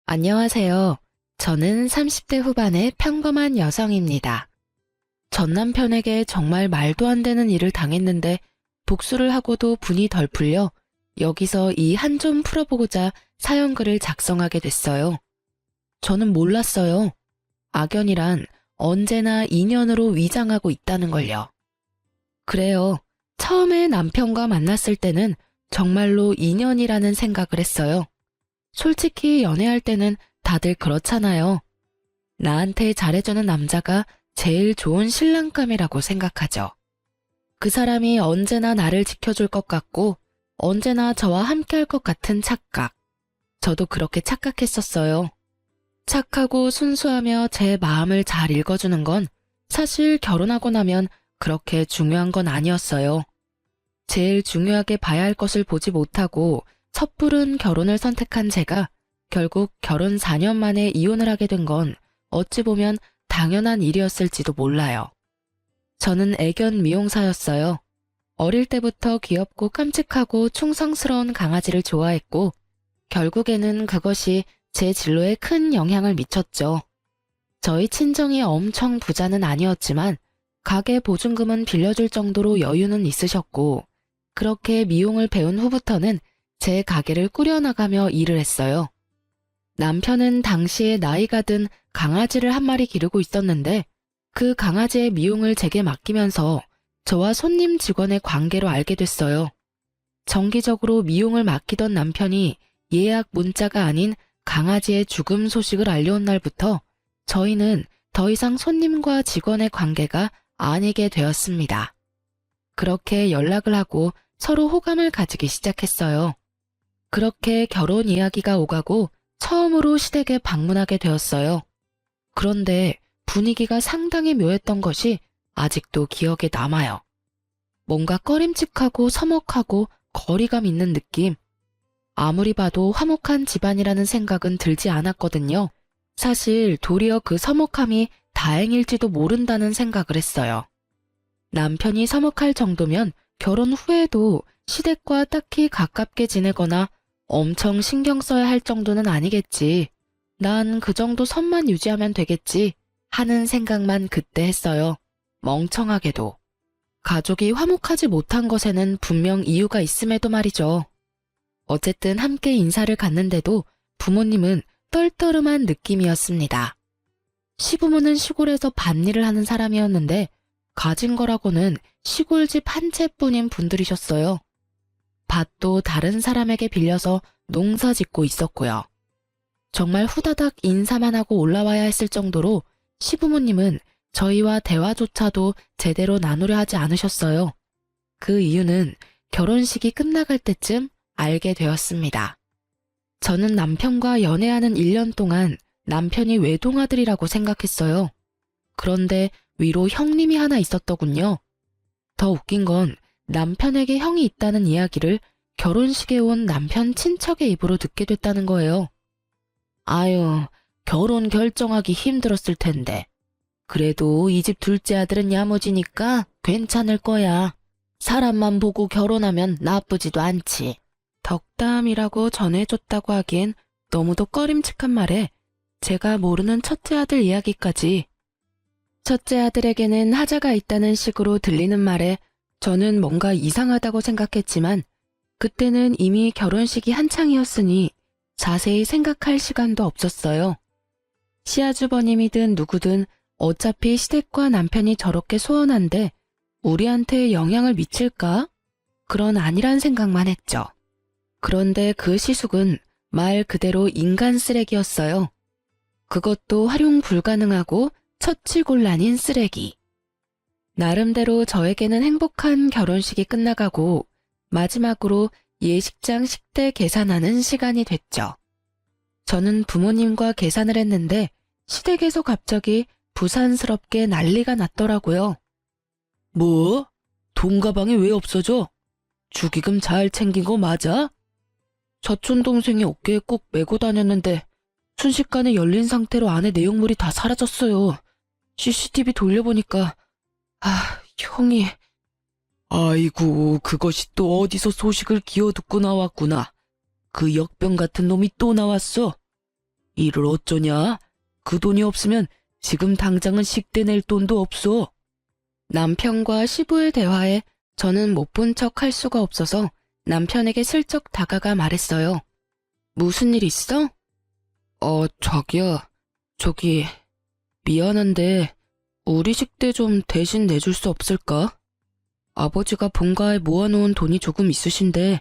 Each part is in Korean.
안녕하세요. 저는 30대 후반의 평범한 여성입니다. 전 남편에게 정말 말도 안 되는 일을 당했는데 복수를 하고도 분이 덜 풀려 여기서 이 한 좀 풀어보고자 사연글을 작성하게 됐어요. 저는 몰랐어요. 악연이란 언제나 인연으로 위장하고 있다는 걸요. 그래요. 처음에 남편과 만났을 때는 정말로 인연이라는 생각을 했어요. 솔직히 연애할 때는 다들 그렇잖아요. 나한테 잘해주는 남자가 제일 좋은 신랑감이라고 생각하죠. 그 사람이 언제나 나를 지켜줄 것 같고 언제나 저와 함께할 것 같은 착각. 저도 그렇게 착각했었어요. 착하고 순수하며 제 마음을 잘 읽어주는 건 사실 결혼하고 나면 그렇게 중요한 건 아니었어요. 제일 중요하게 봐야 할 것을 보지 못하고 섣부른 결혼을 선택한 제가 결국 결혼 4년 만에 이혼을 하게 된 건 어찌 보면 당연한 일이었을지도 몰라요. 저는 애견 미용사였어요. 어릴 때부터 귀엽고 깜찍하고 충성스러운 강아지를 좋아했고 결국에는 그것이 제 진로에 큰 영향을 미쳤죠. 저희 친정이 엄청 부자는 아니었지만 가게 보증금은 빌려줄 정도로 여유는 있으셨고 그렇게 미용을 배운 후부터는 제 가게를 꾸려나가며 일을 했어요. 남편은 당시에 나이가 든 강아지를 한 마리 기르고 있었는데 그 강아지의 미용을 제게 맡기면서 저와 손님 직원의 관계로 알게 됐어요. 정기적으로 미용을 맡기던 남편이 예약 문자가 아닌 강아지의 죽음 소식을 알려온 날부터 저희는 더 이상 손님과 직원의 관계가 아니게 되었습니다. 그렇게 연락을 하고 서로 호감을 가지기 시작했어요. 그렇게 결혼 이야기가 오가고 처음으로 시댁에 방문하게 되었어요. 그런데 분위기가 상당히 묘했던 것이 아직도 기억에 남아요. 뭔가 꺼림칙하고 서먹하고 거리감 있는 느낌. 아무리 봐도 화목한 집안이라는 생각은 들지 않았거든요. 사실 도리어 그 서먹함이 다행일지도 모른다는 생각을 했어요. 남편이 서먹할 정도면 결혼 후에도 시댁과 딱히 가깝게 지내거나 엄청 신경 써야 할 정도는 아니겠지. 난 그 정도 선만 유지하면 되겠지 하는 생각만 그때 했어요. 멍청하게도. 가족이 화목하지 못한 것에는 분명 이유가 있음에도 말이죠. 어쨌든 함께 인사를 갔는데도 부모님은 떨떠름한 느낌이었습니다. 시부모는 시골에서 밭일을 하는 사람이었는데 가진 거라고는 시골집 한 채뿐인 분들이셨어요. 밭도 다른 사람에게 빌려서 농사 짓고 있었고요. 정말 후다닥 인사만 하고 올라와야 했을 정도로 시부모님은 저희와 대화조차도 제대로 나누려 하지 않으셨어요. 그 이유는 결혼식이 끝나갈 때쯤 알게 되었습니다. 저는 남편과 연애하는 1년 동안 남편이 외동아들이라고 생각했어요. 그런데 위로 형님이 하나 있었더군요. 더 웃긴 건 남편에게 형이 있다는 이야기를 결혼식에 온 남편 친척의 입으로 듣게 됐다는 거예요. 아유, 결혼 결정하기 힘들었을 텐데. 그래도 이 집 둘째 아들은 야무지니까 괜찮을 거야. 사람만 보고 결혼하면 나쁘지도 않지. 덕담이라고 전해줬다고 하기엔 너무도 꺼림칙한 말에 제가 모르는 첫째 아들 이야기까지. 첫째 아들에게는 하자가 있다는 식으로 들리는 말에 저는 뭔가 이상하다고 생각했지만 그때는 이미 결혼식이 한창이었으니 자세히 생각할 시간도 없었어요. 시아주버님이든 누구든 어차피 시댁과 남편이 저렇게 소원한데 우리한테 영향을 미칠까? 그런 아니란 생각만 했죠. 그런데 그 시숙은 말 그대로 인간 쓰레기였어요. 그것도 활용 불가능하고 처치곤란인 쓰레기. 나름대로 저에게는 행복한 결혼식이 끝나가고 마지막으로 예식장 식대 계산하는 시간이 됐죠. 저는 부모님과 계산을 했는데 시댁에서 갑자기 부산스럽게 난리가 났더라고요. 뭐? 돈 가방이 왜 없어져? 축의금 잘 챙긴 거 맞아? 사촌동생이 어깨에 꼭 메고 다녔는데 순식간에 열린 상태로 안에 내용물이 다 사라졌어요. CCTV 돌려보니까 형이... 아이고, 그것이 또 어디서 소식을 기어듣고 나왔구나. 그 역병 같은 놈이 또 나왔어. 이를 어쩌냐? 그 돈이 없으면 지금 당장은 식대 낼 돈도 없어. 남편과 시부의 대화에 저는 못 본 척 할 수가 없어서 남편에게 슬쩍 다가가 말했어요. 무슨 일 있어? 자기야. 저기, 미안한데 우리 식대 좀 대신 내줄 수 없을까? 아버지가 본가에 모아놓은 돈이 조금 있으신데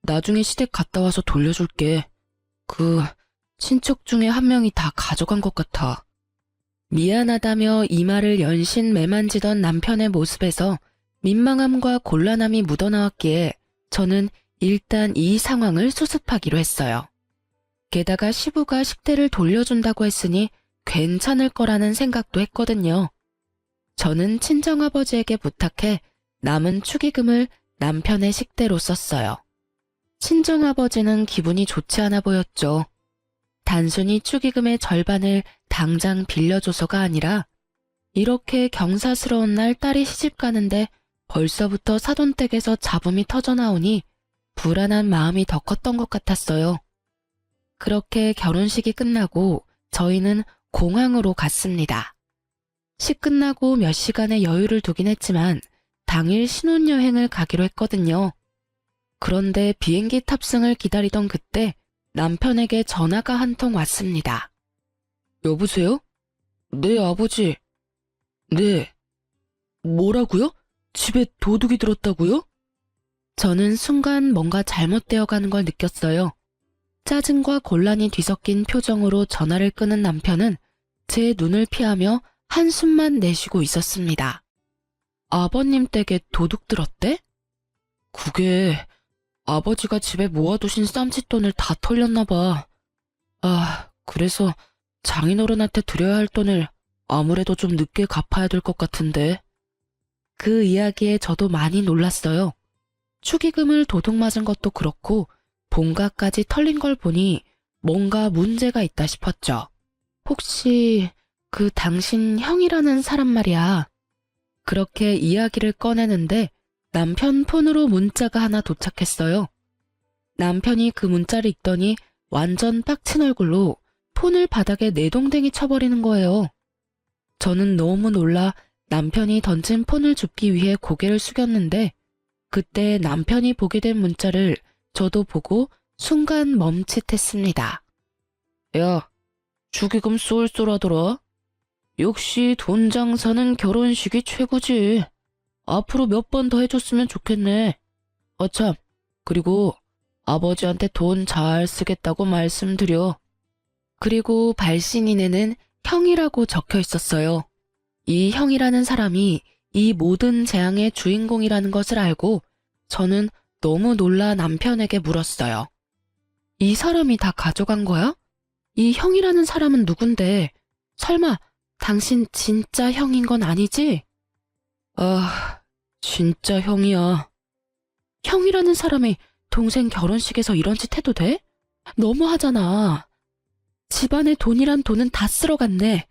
나중에 시댁 갔다 와서 돌려줄게. 친척 중에 한 명이 다 가져간 것 같아. 미안하다며 이마를 연신 매만지던 남편의 모습에서 민망함과 곤란함이 묻어나왔기에 저는 일단 이 상황을 수습하기로 했어요. 게다가 시부가 식대를 돌려준다고 했으니 괜찮을 거라는 생각도 했거든요. 저는 친정아버지에게 부탁해 남은 축의금을 남편의 식대로 썼어요. 친정아버지는 기분이 좋지 않아 보였죠. 단순히 축의금의 절반을 당장 빌려줘서가 아니라 이렇게 경사스러운 날 딸이 시집 가는데 벌써부터 사돈댁에서 잡음이 터져나오니 불안한 마음이 더 컸던 것 같았어요. 그렇게 결혼식이 끝나고 저희는 공항으로 갔습니다. 시 끝나고 몇 시간의 여유를 두긴 했지만 당일 신혼여행을 가기로 했거든요. 그런데 비행기 탑승을 기다리던 그때 남편에게 전화가 한 통 왔습니다. 여보세요? 네, 아버지. 네. 뭐라고요? 집에 도둑이 들었다고요? 저는 순간 뭔가 잘못되어 가는 걸 느꼈어요. 짜증과 곤란이 뒤섞인 표정으로 전화를 끊은 남편은 제 눈을 피하며 한숨만 내쉬고 있었습니다. 아버님 댁에 도둑 들었대? 그게 아버지가 집에 모아두신 쌈짓돈을 다 털렸나 봐. 그래서 장인어른한테 드려야 할 돈을 아무래도 좀 늦게 갚아야 될 것 같은데. 그 이야기에 저도 많이 놀랐어요. 축의금을 도둑 맞은 것도 그렇고 본가까지 털린 걸 보니 뭔가 문제가 있다 싶었죠. 혹시 그 당신 형이라는 사람 말이야. 그렇게 이야기를 꺼내는데 남편 폰으로 문자가 하나 도착했어요. 남편이 그 문자를 읽더니 완전 빡친 얼굴로 폰을 바닥에 내동댕이 쳐버리는 거예요. 저는 너무 놀라 남편이 던진 폰을 줍기 위해 고개를 숙였는데 그때 남편이 보게 된 문자를 저도 보고 순간 멈칫했습니다. 야, 축의금 쏠쏠하더라. 역시 돈 장사는 결혼식이 최고지. 앞으로 몇 번 더 해줬으면 좋겠네. 참, 그리고 아버지한테 돈 잘 쓰겠다고 말씀드려. 그리고 발신인에는 형이라고 적혀 있었어요. 이 형이라는 사람이 이 모든 재앙의 주인공이라는 것을 알고 저는 너무 놀라 남편에게 물었어요. 이 사람이 다 가져간 거야? 이 형이라는 사람은 누군데? 설마 당신 진짜 형인 건 아니지? 진짜 형이야. 형이라는 사람이 동생 결혼식에서 이런 짓 해도 돼? 너무하잖아. 집안의 돈이란 돈은 다 쓸어갔네.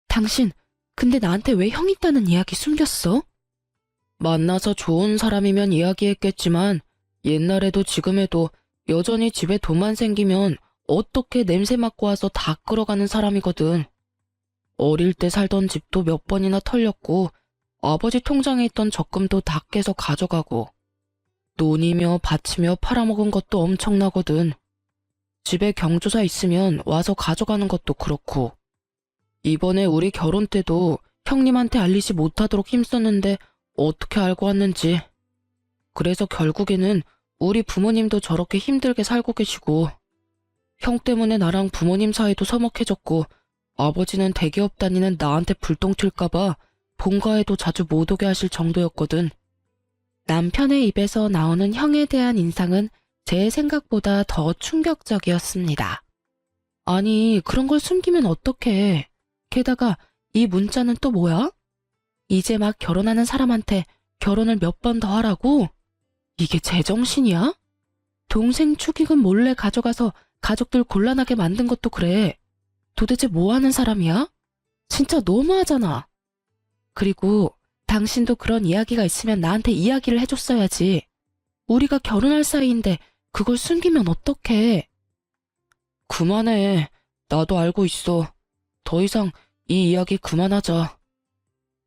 당신, 근데 나한테 왜 형 있다는 이야기 숨겼어? 만나서 좋은 사람이면 이야기했겠지만 옛날에도 지금에도 여전히 집에 돈만 생기면 어떻게 냄새 맡고 와서 다 끌어가는 사람이거든. 어릴 때 살던 집도 몇 번이나 털렸고 아버지 통장에 있던 적금도 다 깨서 가져가고 논이며 밭이며 팔아먹은 것도 엄청나거든. 집에 경조사 있으면 와서 가져가는 것도 그렇고 이번에 우리 결혼 때도 형님한테 알리지 못하도록 힘썼는데 어떻게 알고 왔는지. 그래서 결국에는 우리 부모님도 저렇게 힘들게 살고 계시고 형 때문에 나랑 부모님 사이도 서먹해졌고 아버지는 대기업 다니는 나한테 불똥 튈까봐 본가에도 자주 못 오게 하실 정도였거든. 남편의 입에서 나오는 형에 대한 인상은 제 생각보다 더 충격적이었습니다. 아니, 그런 걸 숨기면 어떡해. 게다가 이 문자는 또 뭐야? 이제 막 결혼하는 사람한테 결혼을 몇 번 더 하라고? 이게 제정신이야? 동생 축의금 몰래 가져가서 가족들 곤란하게 만든 것도 그래. 도대체 뭐 하는 사람이야? 진짜 너무하잖아. 그리고 당신도 그런 이야기가 있으면 나한테 이야기를 해줬어야지. 우리가 결혼할 사이인데 그걸 숨기면 어떡해. 그만해. 나도 알고 있어. 더 이상 이 이야기 그만하자.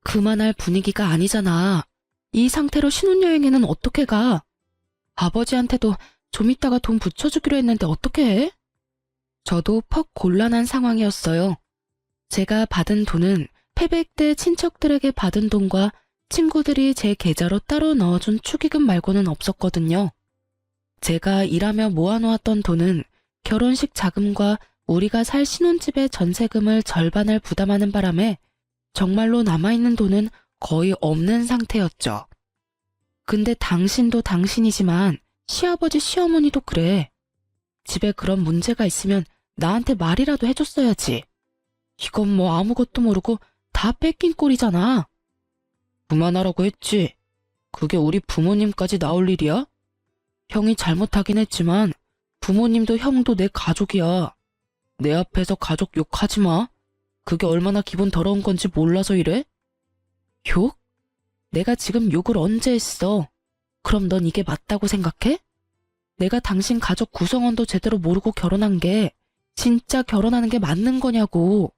그만할 분위기가 아니잖아. 이 상태로 신혼여행에는 어떻게 가? 아버지한테도 좀 이따가 돈 붙여주기로 했는데 어떻게 해? 저도 퍽 곤란한 상황이었어요. 제가 받은 돈은 패백 때 친척들에게 받은 돈과 친구들이 제 계좌로 따로 넣어준 축의금 말고는 없었거든요. 제가 일하며 모아놓았던 돈은 결혼식 자금과 우리가 살 신혼집의 전세금을 절반을 부담하는 바람에 정말로 남아있는 돈은 거의 없는 상태였죠. 근데 당신도 당신이지만 시아버지 시어머니도 그래. 집에 그런 문제가 있으면 나한테 말이라도 해줬어야지. 이건 뭐 아무것도 모르고 다 뺏긴 꼴이잖아. 그만하라고 했지. 그게 우리 부모님까지 나올 일이야? 형이 잘못하긴 했지만 부모님도 형도 내 가족이야. 내 앞에서 가족 욕하지 마. 그게 얼마나 기분 더러운 건지 몰라서 이래? 욕? 내가 지금 욕을 언제 했어? 그럼 넌 이게 맞다고 생각해? 내가 당신 가족 구성원도 제대로 모르고 결혼한 게 진짜 결혼하는 게 맞는 거냐고.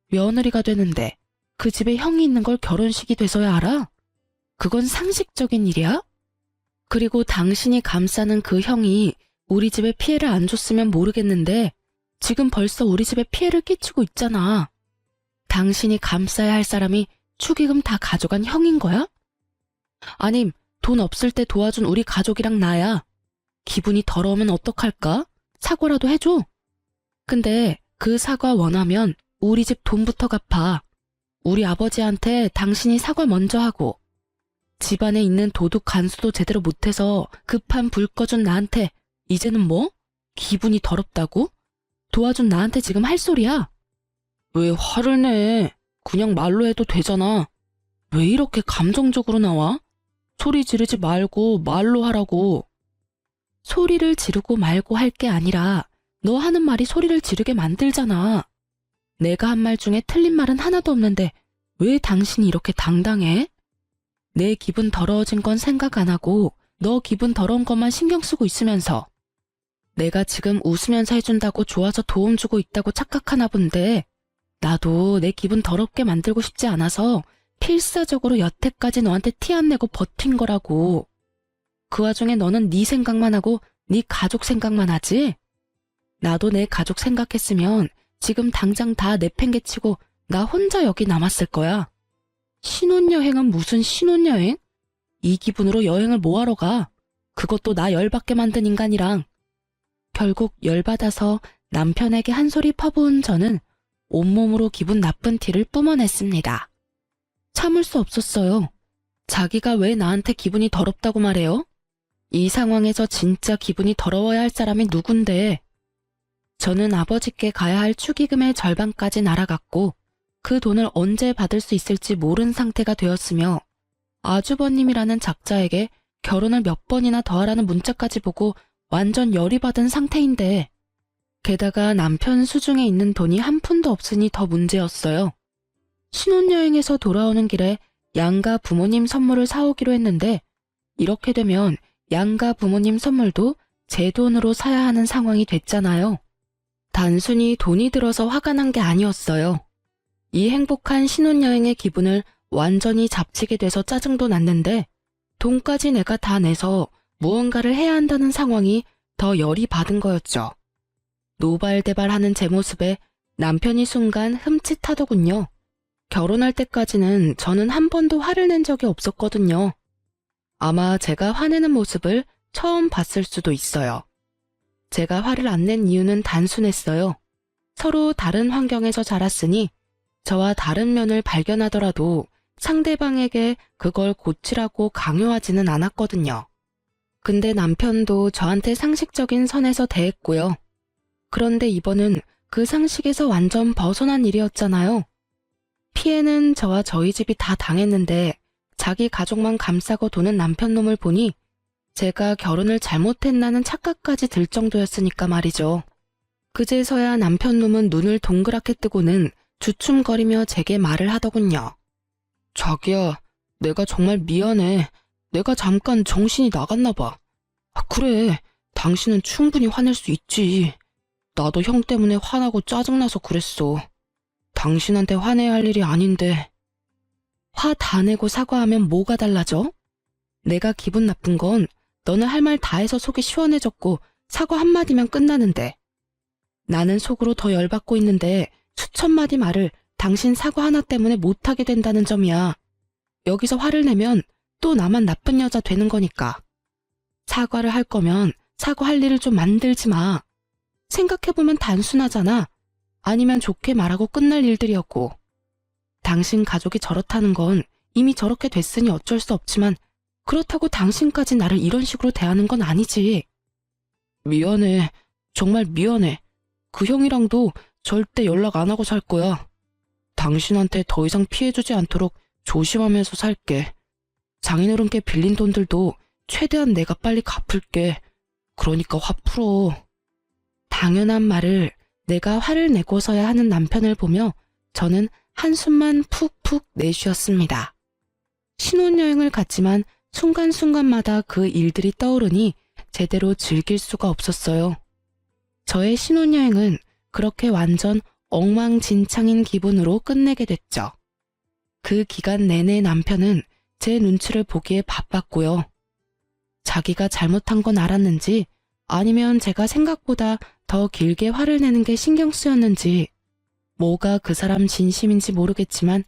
며느리가 되는데 그 집에 형이 있는 걸 결혼식이 돼서야 알아? 그건 상식적인 일이야? 그리고 당신이 감싸는 그 형이 우리 집에 피해를 안 줬으면 모르겠는데 지금 벌써 우리 집에 피해를 끼치고 있잖아. 당신이 감싸야 할 사람이 축의금 다 가져간 형인 거야? 아님 돈 없을 때 도와준 우리 가족이랑 나야. 기분이 더러우면 어떡할까? 사과라도 해줘. 근데 그 사과 원하면 우리 집 돈부터 갚아. 우리 아버지한테 당신이 사과 먼저 하고 집안에 있는 도둑 간수도 제대로 못해서 급한 불 꺼준 나한테 이제는 뭐? 기분이 더럽다고? 도와준 나한테 지금 할 소리야? 왜 화를 내? 그냥 말로 해도 되잖아. 왜 이렇게 감정적으로 나와? 소리 지르지 말고 말로 하라고. 소리를 지르고 말고 할 게 아니라 너 하는 말이 소리를 지르게 만들잖아. 내가 한 말 중에 틀린 말은 하나도 없는데 왜 당신이 이렇게 당당해? 내 기분 더러워진 건 생각 안 하고 너 기분 더러운 것만 신경 쓰고 있으면서 내가 지금 웃으면서 해준다고 좋아서 도움 주고 있다고 착각하나 본데 나도 내 기분 더럽게 만들고 싶지 않아서 필사적으로 여태까지 너한테 티 안 내고 버틴 거라고. 그 와중에 너는 네 생각만 하고 네 가족 생각만 하지? 나도 내 가족 생각했으면 지금 당장 다 내팽개치고 나 혼자 여기 남았을 거야. 신혼여행은 무슨 신혼여행? 이 기분으로 여행을 뭐하러 가? 그것도 나 열받게 만든 인간이랑. 결국 열받아서 남편에게 한 소리 퍼부은 저는 온몸으로 기분 나쁜 티를 뿜어냈습니다. 참을 수 없었어요. 자기가 왜 나한테 기분이 더럽다고 말해요? 이 상황에서 진짜 기분이 더러워야 할 사람이 누군데. 저는 아버지께 가야 할 축의금의 절반까지 날아갔고 그 돈을 언제 받을 수 있을지 모른 상태가 되었으며 아주버님이라는 작자에게 결혼을 몇 번이나 더 하라는 문자까지 보고 완전 열이 받은 상태인데 게다가 남편 수중에 있는 돈이 한 푼도 없으니 더 문제였어요. 신혼여행에서 돌아오는 길에 양가 부모님 선물을 사오기로 했는데 이렇게 되면 양가 부모님 선물도 제 돈으로 사야 하는 상황이 됐잖아요. 단순히 돈이 들어서 화가 난 게 아니었어요. 이 행복한 신혼여행의 기분을 완전히 잡치게 돼서 짜증도 났는데 돈까지 내가 다 내서 무언가를 해야 한다는 상황이 더 열이 받은 거였죠. 노발대발하는 제 모습에 남편이 순간 흠칫하더군요. 결혼할 때까지는 저는 한 번도 화를 낸 적이 없었거든요. 아마 제가 화내는 모습을 처음 봤을 수도 있어요. 제가 화를 안 낸 이유는 단순했어요. 서로 다른 환경에서 자랐으니 저와 다른 면을 발견하더라도 상대방에게 그걸 고치라고 강요하지는 않았거든요. 근데 남편도 저한테 상식적인 선에서 대했고요. 그런데 이번은 그 상식에서 완전 벗어난 일이었잖아요. 피해는 저와 저희 집이 다 당했는데 자기 가족만 감싸고 도는 남편 놈을 보니 제가 결혼을 잘못했나는 착각까지 들 정도였으니까 말이죠. 그제서야 남편 놈은 눈을 동그랗게 뜨고는 주춤거리며 제게 말을 하더군요. 자기야, 내가 정말 미안해. 내가 잠깐 정신이 나갔나 봐. 아, 그래, 당신은 충분히 화낼 수 있지. 나도 형 때문에 화나고 짜증나서 그랬어. 당신한테 화내야 할 일이 아닌데. 화 다 내고 사과하면 뭐가 달라져? 내가 기분 나쁜 건 너는 할 말 다 해서 속이 시원해졌고 사과 한마디면 끝나는데. 나는 속으로 더 열받고 있는데 수천 마디 말을 당신 사과 하나 때문에 못하게 된다는 점이야. 여기서 화를 내면 또 나만 나쁜 여자 되는 거니까. 사과를 할 거면 사과할 일을 좀 만들지 마. 생각해보면 단순하잖아. 아니면 좋게 말하고 끝날 일들이었고. 당신 가족이 저렇다는 건 이미 저렇게 됐으니 어쩔 수 없지만 그렇다고 당신까지 나를 이런 식으로 대하는 건 아니지. 미안해. 정말 미안해. 그 형이랑도 절대 연락 안 하고 살 거야. 당신한테 더 이상 피해주지 않도록 조심하면서 살게. 장인어른께 빌린 돈들도 최대한 내가 빨리 갚을게. 그러니까 화 풀어. 당연한 말을 내가 화를 내고서야 하는 남편을 보며 저는 한숨만 푹푹 내쉬었습니다. 신혼여행을 갔지만 순간순간마다 그 일들이 떠오르니 제대로 즐길 수가 없었어요. 저의 신혼여행은 그렇게 완전 엉망진창인 기분으로 끝내게 됐죠. 그 기간 내내 남편은 제 눈치를 보기에 바빴고요. 자기가 잘못한 건 알았는지 아니면 제가 생각보다 더 길게 화를 내는 게 신경 쓰였는지 뭐가 그 사람 진심인지 모르겠지만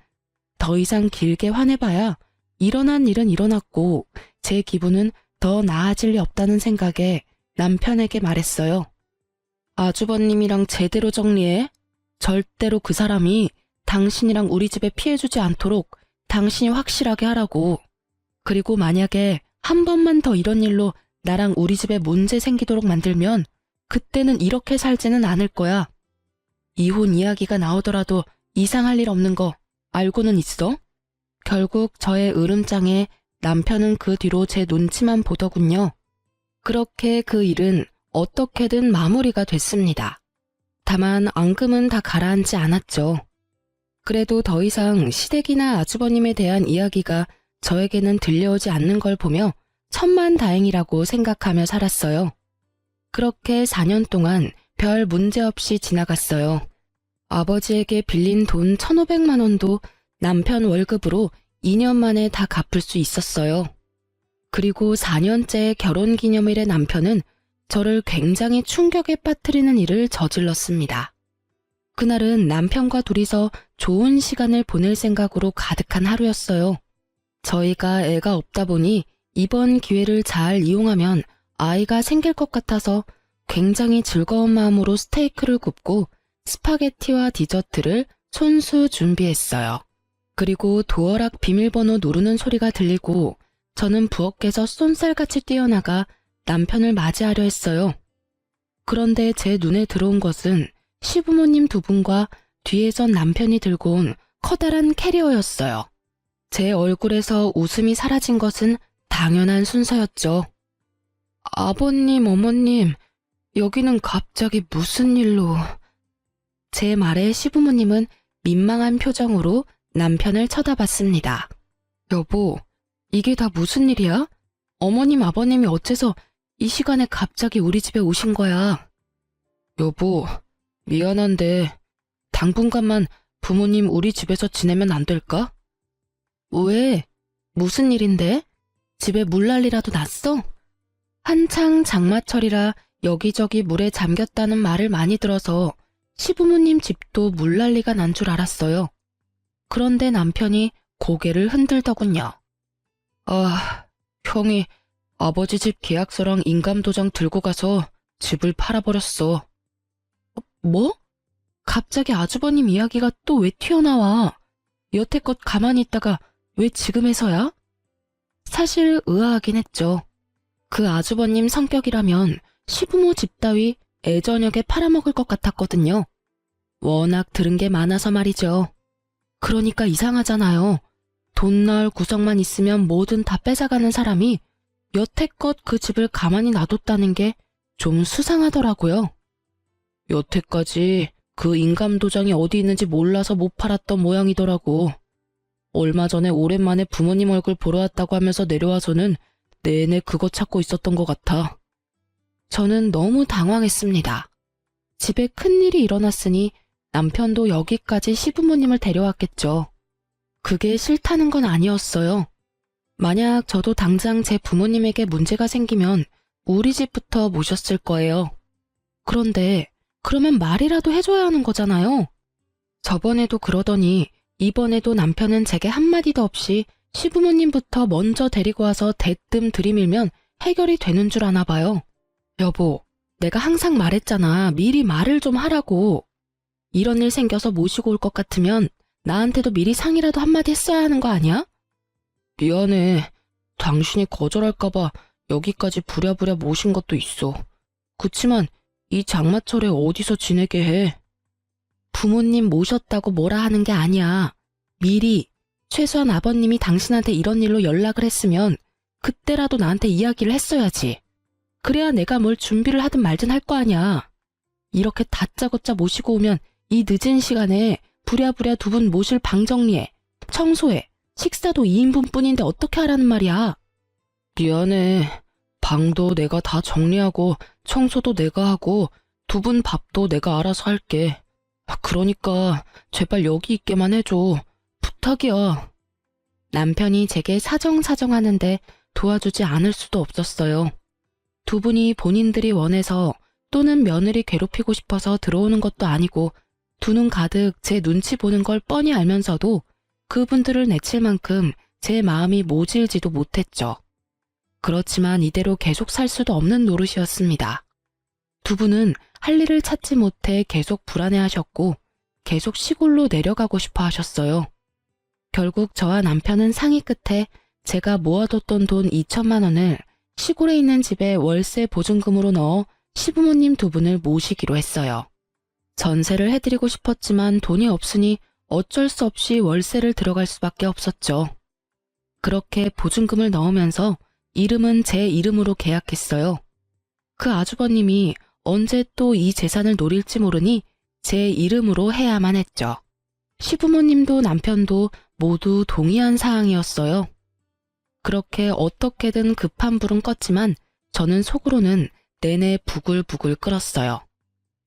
더 이상 길게 화내봐야 일어난 일은 일어났고 제 기분은 더 나아질 리 없다는 생각에 남편에게 말했어요. 아주버님이랑 제대로 정리해. 절대로 그 사람이 당신이랑 우리 집에 피해주지 않도록 당신이 확실하게 하라고. 그리고 만약에 한 번만 더 이런 일로 나랑 우리 집에 문제 생기도록 만들면 그때는 이렇게 살지는 않을 거야. 이혼 이야기가 나오더라도 이상할 일 없는 거 알고는 있어? 결국 저의 으름장에 남편은 그 뒤로 제 눈치만 보더군요. 그렇게 그 일은 어떻게든 마무리가 됐습니다. 다만 앙금은 다 가라앉지 않았죠. 그래도 더 이상 시댁이나 아주버님에 대한 이야기가 저에게는 들려오지 않는 걸 보며 천만다행이라고 생각하며 살았어요. 그렇게 4년 동안 별 문제 없이 지나갔어요. 아버지에게 빌린 돈 1,500만 원도 남편 월급으로 2년 만에 다 갚을 수 있었어요. 그리고 4년째 결혼기념일에 남편은 저를 굉장히 충격에 빠뜨리는 일을 저질렀습니다. 그날은 남편과 둘이서 좋은 시간을 보낼 생각으로 가득한 하루였어요. 저희가 애가 없다 보니 이번 기회를 잘 이용하면 아이가 생길 것 같아서 굉장히 즐거운 마음으로 스테이크를 굽고 스파게티와 디저트를 손수 준비했어요. 그리고 도어락 비밀번호 누르는 소리가 들리고 저는 부엌에서 쏜살같이 뛰어나가 남편을 맞이하려 했어요. 그런데 제 눈에 들어온 것은 시부모님 두 분과 뒤에선 남편이 들고 온 커다란 캐리어였어요. 제 얼굴에서 웃음이 사라진 것은 당연한 순서였죠. 아버님, 어머님, 여기는 갑자기 무슨 일로... 제 말에 시부모님은 민망한 표정으로 남편을 쳐다봤습니다. 여보, 이게 다 무슨 일이야? 어머님, 아버님이 어째서 이 시간에 갑자기 우리 집에 오신 거야? 여보, 미안한데 당분간만 부모님 우리 집에서 지내면 안 될까? 왜? 무슨 일인데? 집에 물난리라도 났어? 한창 장마철이라 여기저기 물에 잠겼다는 말을 많이 들어서 시부모님 집도 물난리가 난 줄 알았어요. 그런데 남편이 고개를 흔들더군요. 아, 형이 아버지 집 계약서랑 인감도장 들고 가서 집을 팔아버렸어. 뭐? 갑자기 아주버님 이야기가 또 왜 튀어나와? 여태껏 가만히 있다가 왜 지금에서야? 사실 의아하긴 했죠. 그 아주버님 성격이라면 시부모 집 따위 애저녁에 팔아먹을 것 같았거든요. 워낙 들은 게 많아서 말이죠. 그러니까 이상하잖아요. 돈 나올 구석만 있으면 뭐든 다 뺏어가는 사람이 여태껏 그 집을 가만히 놔뒀다는 게 좀 수상하더라고요. 여태까지 그 인감도장이 어디 있는지 몰라서 못 팔았던 모양이더라고. 얼마 전에 오랜만에 부모님 얼굴 보러 왔다고 하면서 내려와서는 내내 그거 찾고 있었던 것 같아. 저는 너무 당황했습니다. 집에 큰일이 일어났으니 남편도 여기까지 시부모님을 데려왔겠죠. 그게 싫다는 건 아니었어요. 만약 저도 당장 제 부모님에게 문제가 생기면 우리 집부터 모셨을 거예요. 그런데 그러면 말이라도 해줘야 하는 거잖아요. 저번에도 그러더니 이번에도 남편은 제게 한마디도 없이 시부모님부터 먼저 데리고 와서 대뜸 들이밀면 해결이 되는 줄 아나 봐요. 여보, 내가 항상 말했잖아. 미리 말을 좀 하라고. 이런 일 생겨서 모시고 올 것 같으면 나한테도 미리 상의라도 한마디 했어야 하는 거 아니야? 미안해. 당신이 거절할까봐 여기까지 부랴부랴 모신 것도 있어. 그치만 이 장마철에 어디서 지내게 해. 부모님 모셨다고 뭐라 하는 게 아니야. 미리, 최소한 아버님이 당신한테 이런 일로 연락을 했으면 그때라도 나한테 이야기를 했어야지. 그래야 내가 뭘 준비를 하든 말든 할 거 아니야. 이렇게 다짜고짜 모시고 오면 이 늦은 시간에 부랴부랴 두 분 모실 방 정리해, 청소해, 식사도 2인분 뿐인데 어떻게 하라는 말이야. 미안해. 방도 내가 다 정리하고 청소도 내가 하고 두 분 밥도 내가 알아서 할게. 그러니까 제발 여기 있게만 해줘. 부탁이야. 남편이 제게 사정사정하는데 도와주지 않을 수도 없었어요. 두 분이 본인들이 원해서 또는 며느리 괴롭히고 싶어서 들어오는 것도 아니고 두 눈 가득 제 눈치 보는 걸 뻔히 알면서도 그분들을 내칠 만큼 제 마음이 모질지도 못했죠. 그렇지만 이대로 계속 살 수도 없는 노릇이었습니다. 두 분은 할 일을 찾지 못해 계속 불안해하셨고 계속 시골로 내려가고 싶어 하셨어요. 결국 저와 남편은 상의 끝에 제가 모아뒀던 돈 2천만 원을 시골에 있는 집에 월세 보증금으로 넣어 시부모님 두 분을 모시기로 했어요. 전세를 해드리고 싶었지만 돈이 없으니 어쩔 수 없이 월세를 들어갈 수밖에 없었죠. 그렇게 보증금을 넣으면서 이름은 제 이름으로 계약했어요. 그 아주버님이 언제 또 이 재산을 노릴지 모르니 제 이름으로 해야만 했죠. 시부모님도 남편도 모두 동의한 사항이었어요. 그렇게 어떻게든 급한 불은 껐지만 저는 속으로는 내내 부글부글 끓었어요.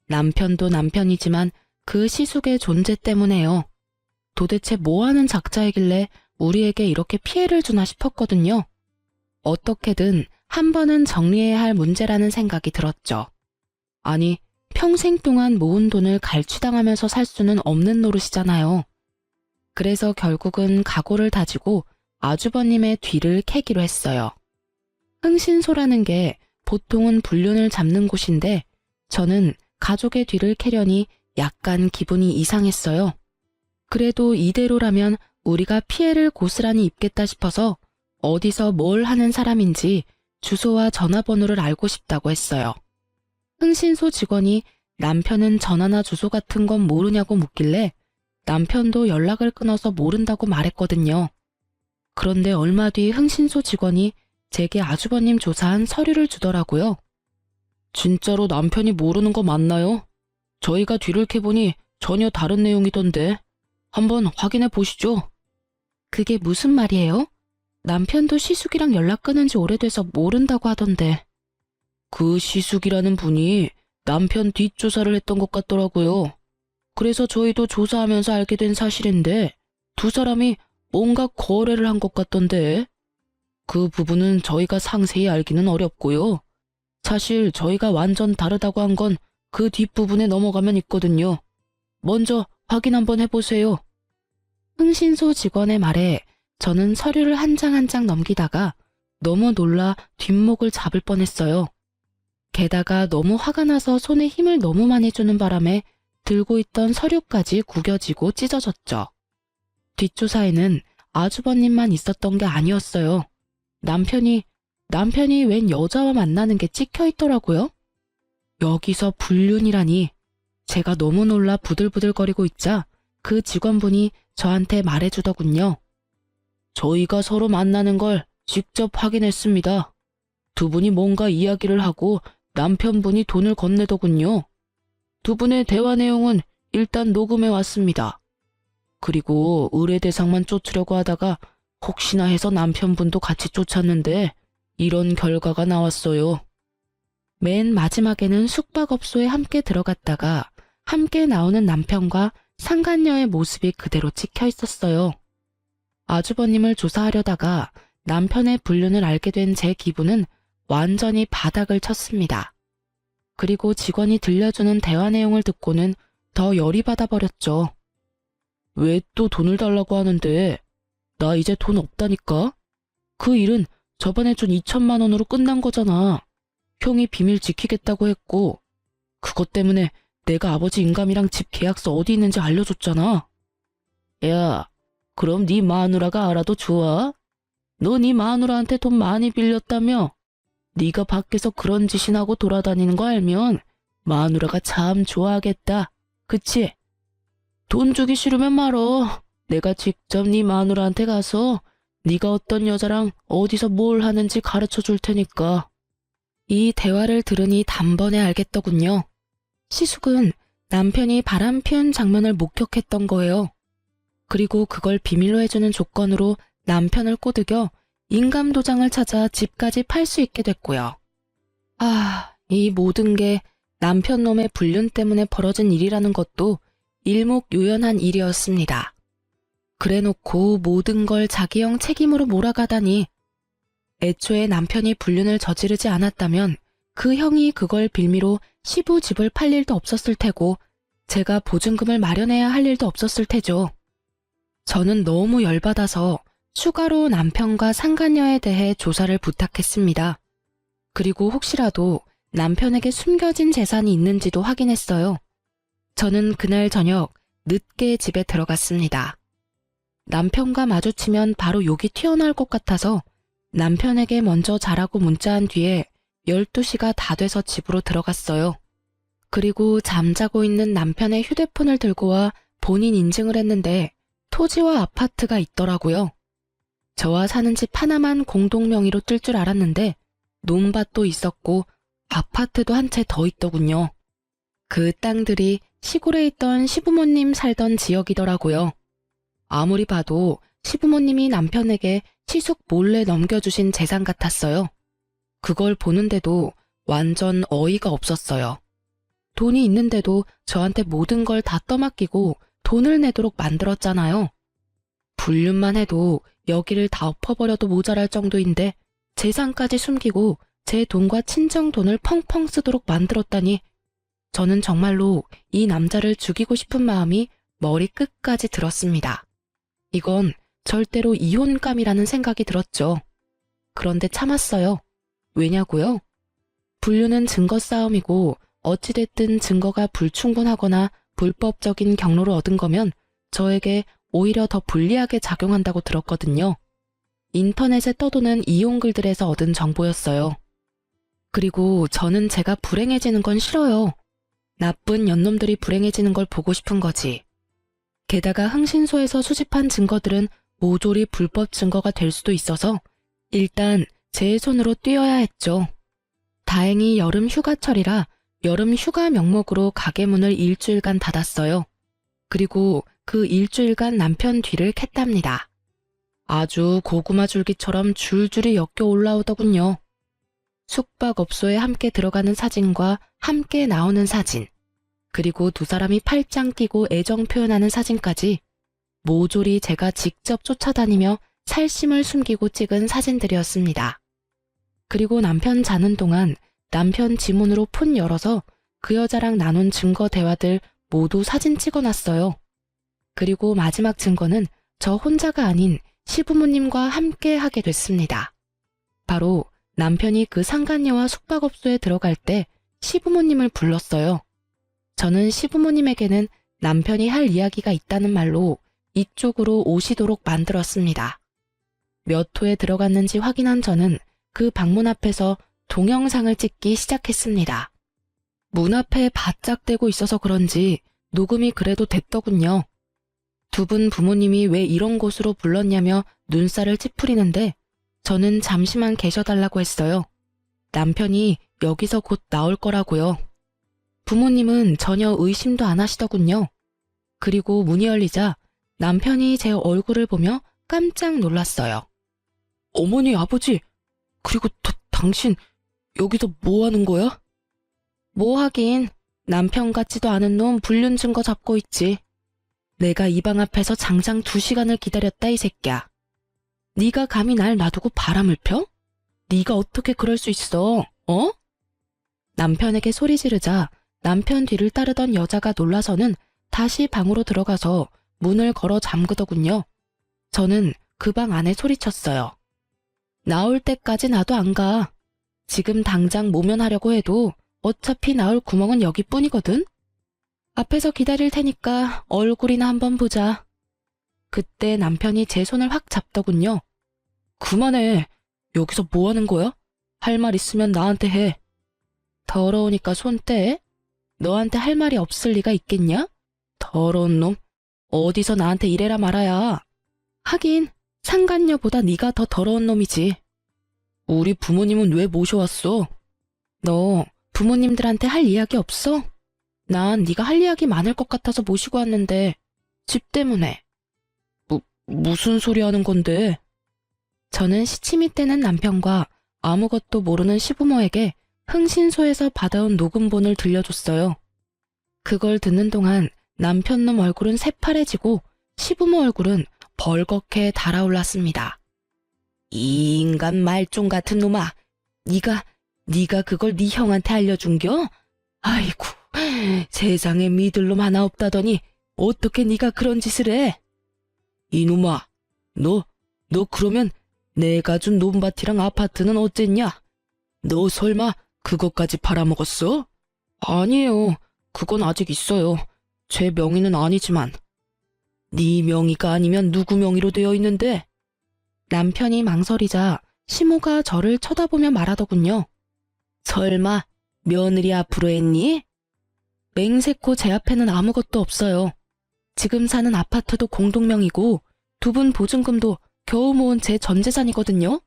남편도 남편이지만 그 시숙의 존재 때문에요. 도대체 뭐하는 작자이길래 우리에게 이렇게 피해를 주나 싶었거든요. 어떻게든 한 번은 정리해야 할 문제라는 생각이 들었죠. 아니, 평생 동안 모은 돈을 갈취당하면서 살 수는 없는 노릇이잖아요. 그래서 결국은 각오를 다지고 아주버님의 뒤를 캐기로 했어요. 흥신소라는 게 보통은 불륜을 잡는 곳인데 저는 가족의 뒤를 캐려니 약간 기분이 이상했어요. 그래도 이대로라면 우리가 피해를 고스란히 입겠다 싶어서 어디서 뭘 하는 사람인지 주소와 전화번호를 알고 싶다고 했어요. 흥신소 직원이 남편은 전화나 주소 같은 건 모르냐고 묻길래 남편도 연락을 끊어서 모른다고 말했거든요. 그런데 얼마 뒤 흥신소 직원이 제게 아주버님 조사한 서류를 주더라고요. 진짜로 남편이 모르는 거 맞나요? 저희가 뒤를 캐보니 전혀 다른 내용이던데. 한번 확인해 보시죠. 그게 무슨 말이에요? 남편도 시숙이랑 연락 끊은 지 오래돼서 모른다고 하던데. 그 시숙이라는 분이 남편 뒷조사를 했던 것 같더라고요. 그래서 저희도 조사하면서 알게 된 사실인데 두 사람이 뭔가 거래를 한 것 같던데. 그 부분은 저희가 상세히 알기는 어렵고요. 사실 저희가 완전 다르다고 한 건 그 뒷부분에 넘어가면 있거든요. 먼저 확인 한번 해보세요. 흥신소 직원의 말에 저는 서류를 한 장 한 장 넘기다가 너무 놀라 뒷목을 잡을 뻔했어요. 게다가 너무 화가 나서 손에 힘을 너무 많이 주는 바람에 들고 있던 서류까지 구겨지고 찢어졌죠. 뒷조사에는 아주버님만 있었던 게 아니었어요. 남편이 웬 여자와 만나는 게 찍혀 있더라고요. 여기서 불륜이라니. 제가 너무 놀라 부들부들거리고 있자 그 직원분이 저한테 말해주더군요. 저희가 서로 만나는 걸 직접 확인했습니다. 두 분이 뭔가 이야기를 하고 남편분이 돈을 건네더군요. 두 분의 대화 내용은 일단 녹음해 왔습니다. 그리고 의뢰 대상만 쫓으려고 하다가 혹시나 해서 남편분도 같이 쫓았는데 이런 결과가 나왔어요. 맨 마지막에는 숙박업소에 함께 들어갔다가 함께 나오는 남편과 상간녀의 모습이 그대로 찍혀 있었어요. 아주버님을 조사하려다가 남편의 불륜을 알게 된 제 기분은 완전히 바닥을 쳤습니다. 그리고 직원이 들려주는 대화 내용을 듣고는 더 열이 받아버렸죠. 왜 또 돈을 달라고 하는데? 나 이제 돈 없다니까? 그 일은 저번에 준 2천만 원으로 끝난 거잖아. 형이 비밀 지키겠다고 했고 그것 때문에 내가 아버지 인감이랑 집 계약서 어디 있는지 알려줬잖아. 야, 그럼 네 마누라가 알아도 좋아? 너 네 마누라한테 돈 많이 빌렸다며? 네가 밖에서 그런 짓이나 하고 돌아다니는 거 알면 마누라가 참 좋아하겠다. 그치? 돈 주기 싫으면 말어. 내가 직접 네 마누라한테 가서 네가 어떤 여자랑 어디서 뭘 하는지 가르쳐 줄 테니까. 이 대화를 들으니 단번에 알겠더군요. 시숙은 남편이 바람 피운 장면을 목격했던 거예요. 그리고 그걸 비밀로 해주는 조건으로 남편을 꼬드겨 인감도장을 찾아 집까지 팔 수 있게 됐고요. 이 모든 게 남편 놈의 불륜 때문에 벌어진 일이라는 것도 일목요연한 일이었습니다. 그래놓고 모든 걸 자기 형 책임으로 몰아가다니. 애초에 남편이 불륜을 저지르지 않았다면 그 형이 그걸 빌미로 시부 집을 팔 일도 없었을 테고 제가 보증금을 마련해야 할 일도 없었을 테죠. 저는 너무 열받아서 추가로 남편과 상간녀에 대해 조사를 부탁했습니다. 그리고 혹시라도 남편에게 숨겨진 재산이 있는지도 확인했어요. 저는 그날 저녁 늦게 집에 들어갔습니다. 남편과 마주치면 바로 욕이 튀어나올 것 같아서 남편에게 먼저 자라고 문자한 뒤에 12시가 다 돼서 집으로 들어갔어요. 그리고 잠자고 있는 남편의 휴대폰을 들고 와 본인 인증을 했는데 토지와 아파트가 있더라고요. 저와 사는 집 하나만 공동 명의로 뜰 줄 알았는데 논밭도 있었고 아파트도 한 채 더 있더군요. 그 땅들이 시골에 있던 시부모님 살던 지역이더라고요. 아무리 봐도 시부모님이 남편에게 시숙 몰래 넘겨주신 재산 같았어요. 그걸 보는데도 완전 어이가 없었어요. 돈이 있는데도 저한테 모든 걸 다 떠맡기고 돈을 내도록 만들었잖아요. 불륜만 해도 여기를 다 엎어버려도 모자랄 정도인데 재산까지 숨기고 제 돈과 친정 돈을 펑펑 쓰도록 만들었다니 저는 정말로 이 남자를 죽이고 싶은 마음이 머리 끝까지 들었습니다. 이건 절대로 이혼감이라는 생각이 들었죠. 그런데 참았어요. 왜냐고요? 불륜은 증거 싸움이고 어찌됐든 증거가 불충분하거나 불법적인 경로를 얻은 거면 저에게 오히려 더 불리하게 작용한다고 들었거든요. 인터넷에 떠도는 이용글들에서 얻은 정보였어요. 그리고 저는 제가 불행해지는 건 싫어요. 나쁜 연놈들이 불행해지는 걸 보고 싶은 거지. 게다가 흥신소에서 수집한 증거들은 모조리 불법 증거가 될 수도 있어서 일단 제 손으로 띄어야 했죠. 다행히 여름 휴가철이라 여름 휴가 명목으로 가게 문을 일주일간 닫았어요. 그리고 그 일주일간 남편 뒤를 캤답니다. 아주 고구마 줄기처럼 줄줄이 엮여 올라오더군요. 숙박업소에 함께 들어가는 사진과 함께 나오는 사진, 그리고 두 사람이 팔짱 끼고 애정 표현하는 사진까지 모조리 제가 직접 쫓아다니며 살심을 숨기고 찍은 사진들이었습니다. 그리고 남편 자는 동안 남편 지문으로 폰 열어서 그 여자랑 나눈 증거 대화들 모두 사진 찍어놨어요. 그리고 마지막 증거는 저 혼자가 아닌 시부모님과 함께 하게 됐습니다. 바로 남편이 그 상간녀와 숙박업소에 들어갈 때 시부모님을 불렀어요. 저는 시부모님에게는 남편이 할 이야기가 있다는 말로 이쪽으로 오시도록 만들었습니다. 몇 호에 들어갔는지 확인한 저는 그 방문 앞에서 동영상을 찍기 시작했습니다. 문 앞에 바짝 대고 있어서 그런지 녹음이 그래도 됐더군요. 두 분 부모님이 왜 이런 곳으로 불렀냐며 눈살을 찌푸리는데 저는 잠시만 계셔달라고 했어요. 남편이 여기서 곧 나올 거라고요. 부모님은 전혀 의심도 안 하시더군요. 그리고 문이 열리자 남편이 제 얼굴을 보며 깜짝 놀랐어요. 어머니, 아버지, 그리고 당신 여기서 뭐 하는 거야? 뭐 하긴, 남편 같지도 않은 놈 불륜 증거 잡고 있지. 내가 이 방 앞에서 장장 2시간을 기다렸다 이 새끼야. 네가 감히 날 놔두고 바람을 펴? 네가 어떻게 그럴 수 있어, 어? 남편에게 소리 지르자 남편 뒤를 따르던 여자가 놀라서는 다시 방으로 들어가서 문을 걸어 잠그더군요. 저는 그 방 안에 소리쳤어요. 나올 때까지 나도 안 가. 지금 당장 모면하려고 해도 어차피 나올 구멍은 여기뿐이거든. 앞에서 기다릴 테니까 얼굴이나 한번 보자. 그때 남편이 제 손을 확 잡더군요. 그만해. 여기서 뭐 하는 거야? 할 말 있으면 나한테 해. 더러우니까 손 떼? 너한테 할 말이 없을 리가 있겠냐? 더러운 놈. 어디서 나한테 이래라 말아야. 하긴 상간녀보다 네가 더 더러운 놈이지. 우리 부모님은 왜 모셔왔어? 너 부모님들한테 할 이야기 없어? 난 네가 할 이야기 많을 것 같아서 모시고 왔는데 집 때문에. 무슨 소리 하는 건데? 저는 시치미 떼는 남편과 아무것도 모르는 시부모에게 흥신소에서 받아온 녹음본을 들려줬어요. 그걸 듣는 동안 남편놈 얼굴은 새파래지고 시부모 얼굴은 벌겋게 달아올랐습니다. 이 인간 말종 같은 놈아, 네가 그걸 네 형한테 알려준겨? 아이고, 세상에 믿을 놈 하나 없다더니 어떻게 네가 그런 짓을 해? 이놈아, 너 그러면 내가 준 논밭이랑 아파트는 어쨌냐? 너 설마 그것까지 팔아먹었어? 아니에요. 그건 아직 있어요. 제 명의는 아니지만. 네 명의가 아니면 누구 명의로 되어 있는데? 남편이 망설이자 시모가 저를 쳐다보며 말하더군요. 설마 며느리 앞으로 했니? 맹세코 제 앞에는 아무것도 없어요. 지금 사는 아파트도 공동명의고 2분 보증금도 겨우 모은 제 전 재산이거든요.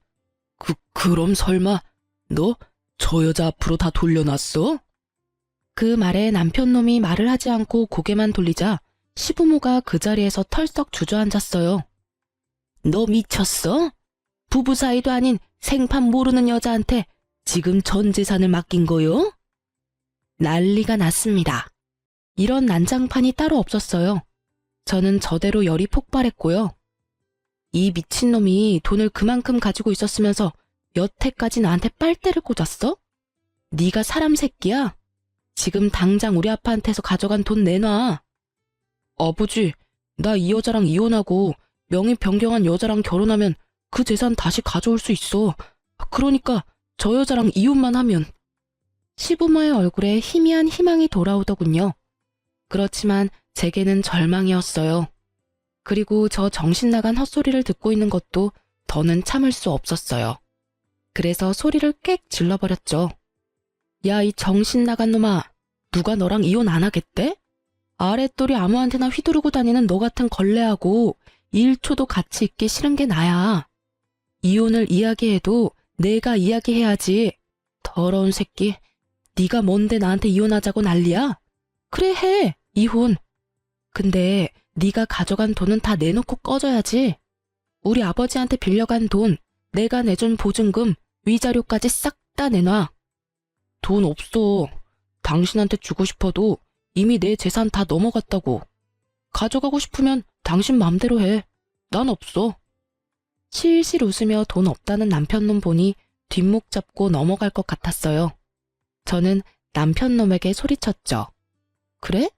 그럼 설마 너 저 여자 앞으로 다 돌려놨어? 그 말에 남편놈이 말을 하지 않고 고개만 돌리자 시부모가 그 자리에서 털썩 주저앉았어요. 너 미쳤어? 부부 사이도 아닌 생판 모르는 여자한테 지금 전 재산을 맡긴 거요? 난리가 났습니다. 이런 난장판이 따로 없었어요. 저는 저대로 열이 폭발했고요. 이 미친놈이 돈을 그만큼 가지고 있었으면서 여태까지 나한테 빨대를 꽂았어? 네가 사람 새끼야? 지금 당장 우리 아빠한테서 가져간 돈 내놔. 아버지, 나 이 여자랑 이혼하고 명의 변경한 여자랑 결혼하면 그 재산 다시 가져올 수 있어. 그러니까 저 여자랑 이혼만 하면. 시부모의 얼굴에 희미한 희망이 돌아오더군요. 그렇지만 제게는 절망이었어요. 그리고 저 정신 나간 헛소리를 듣고 있는 것도 더는 참을 수 없었어요. 그래서 소리를 꽥 질러버렸죠. 야, 이 정신 나간 놈아. 누가 너랑 이혼 안 하겠대? 아랫돌이 아무한테나 휘두르고 다니는 너 같은 걸레하고 1초도 같이 있기 싫은 게 나야. 이혼을 이야기해도 내가 이야기해야지. 더러운 새끼. 네가 뭔데 나한테 이혼하자고 난리야? 그래, 해. 이혼. 근데 네가 가져간 돈은 다 내놓고 꺼져야지. 우리 아버지한테 빌려간 돈, 내가 내준 보증금, 위자료까지 싹 다 내놔. 돈 없어. 당신한테 주고 싶어도 이미 내 재산 다 넘어갔다고. 가져가고 싶으면 당신 맘대로 해. 난 없어. 실실 웃으며 돈 없다는 남편놈 보니 뒷목 잡고 넘어갈 것 같았어요. 저는 남편놈에게 소리쳤죠. 그래?